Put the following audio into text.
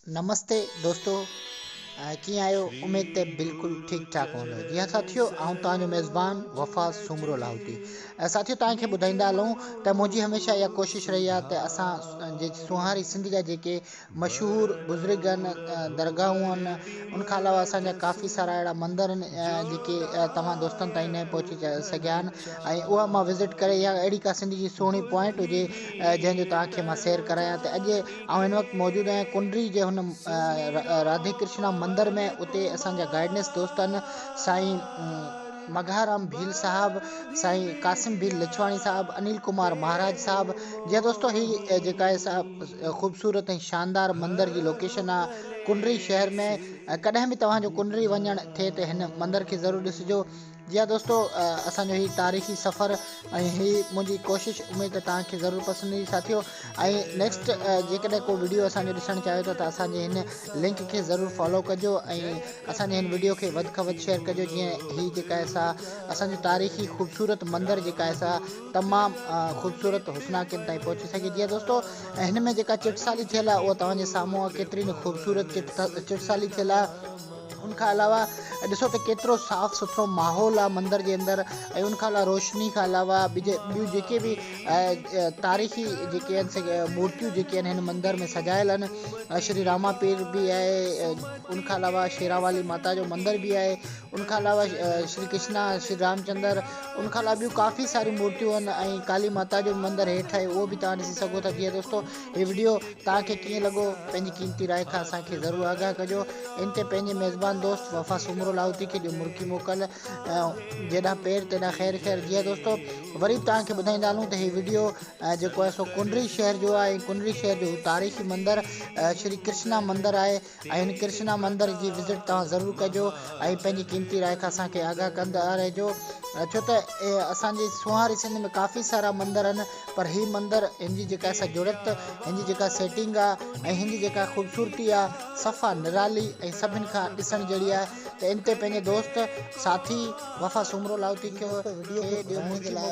नमस्ते दोस्तों, कीअं आहियो? उमेद ते बिल्कुलु ठीकु ठाक हूंदो। जी हाँ साथियों, आऊं तव्हांजो मेज़बान वफ़ा सुमरो लाहौती। साथियों, तव्हांखे ॿुधाईंदा हलूं त मुंहिंजी हमेशह इहा कोशिशि रही आहे त असां जे सुहारी सिंध जा जेके मशहूरु बुज़ुर्ग आहिनि, दरगाहूं आहिनि, उनखां अलावा असांजा काफ़ी सारा अहिड़ा मंदर आहिनि जेके तव्हां दोस्तनि ताईं न पहुची सघिया आहिनि, ऐं उहा मां विज़िट करे, या अहिड़ी का सिंध जी सुहिणी पॉइंट हुजे जंहिंजो तव्हांखे मां सैर करायां। त अॼु आउं हिन वक़्तु मौजूदु आहियां कुंडरी जे हुन राधे कृष्णा मंदिर में। उते असांजा गाइडनेस दोस्त आहिनि साईं मघाराम भील साहब, साईं कासिम भील लिछवाणी साहब, अनिल कुमार महाराज साहब। जी दोस्तों, ही जेका आहे सा ख़ूबसूरत ऐं शानदार मंदिर जी लोकेशन आहे कुंडरी शहर में। कॾहिं बि तव्हांजो कुंडरी वञणु थिए त हिन मंदिर खे ज़रूरु ॾिसिजो। जी हाँ दोस्तों, असांजो ही तारीख़ी सफ़र ऐं ही मुंहिंजी कोशिशि उमेद तव्हांखे ज़रूरु पसंदि ईंदी साथियों। ऐं नेक्स्ट जेकॾहिं को वीडियो असांजो ॾिसणु चाहियो था त असांजे हिन लिंक खे ज़रूरु फॉलो कजो ऐं असांजे हिन वीडियो खे वधि खां वधि शेयर कजो, जीअं ही जेका आहे सा असांजो तारीख़ी ख़ूबसूरत मंदिर जेका आहे सा तमामु ख़ूबसूरत हुस्नाकिन ताईं पहुची सघे। जी दोस्तों, हिन में जेका चिटसाली थियल आहे उहा तव्हांजे साम्हूं आहे। केतिरी न ख़ूबसूरत चिटसाली थियल आहे। उनखां अलावा ॾिसो त केतिरो साफ़ु सुथिरो माहौल आहे मंदर जे अंदरि। ऐं उनखां अलावा रोशनी खां अलावा ॿियूं जेके बि तारीख़ी जेके आहिनि मूर्तियूं जेके आहिनि हिन मंदर में सजायल आहिनि। श्री रामा पीर बि आहे, उनखां अलावा शेरावाली माता जो मंदर बि आहे, उनखां अलावा श्री कृष्णा श्री रामचंद्र, उनखां अलावा ॿियूं काफ़ी सारी मूर्तियूं आहिनि। ऐं काली माता जो मंदरु हेठि आहे, उहो बि तव्हां ॾिसी सघो था। जीअं दोस्तों, हीअ वीडियो तव्हांखे कीअं लॻो, पंहिंजी क़ीमती राय खां असांखे ज़रूरु आगाह कजो। इन ते पंहिंजे मेज़बान दोस्त वफ़ा सुमरो लाहौती खे ॾियो मुर्की मोकल। जेॾा पेर तेॾा ख़ैर ख़ैर। जी दोस्तों, वरी बि तव्हांखे ॿुधाईंदा हलूं त हीअ वीडियो जेको आहे सो कुंडरी शहर जो आहे। ऐं कुंडरी शहर जो तारीख़ी मंदरु श्री कृष्णा मंदरु आहे। ऐं हिन कृष्णा मंदर जी विज़िट तव्हां ज़रूरु कजो ऐं पंहिंजी क़ीमती राय खां असांखे आगाह कंदा रहिजो। छो त असांजे सुहारी सिंध में काफ़ी सारा मंदर आहिनि, पर हीअ मंदरु हिन जी जेका असां जुड़त, हिन जी जेका सेटिंग आहे ऐं हिन जी जेका ख़ूबसूरती आहे, सफ़ा निराली ऐं सभिनि खां ॾिसण जहिड़ी आहे। त इन ते पंहिंजे दोस्त साथी वफ़ा सुमरो लाहौती खे वीडियो ॾियो मुंहिंजे लाइ।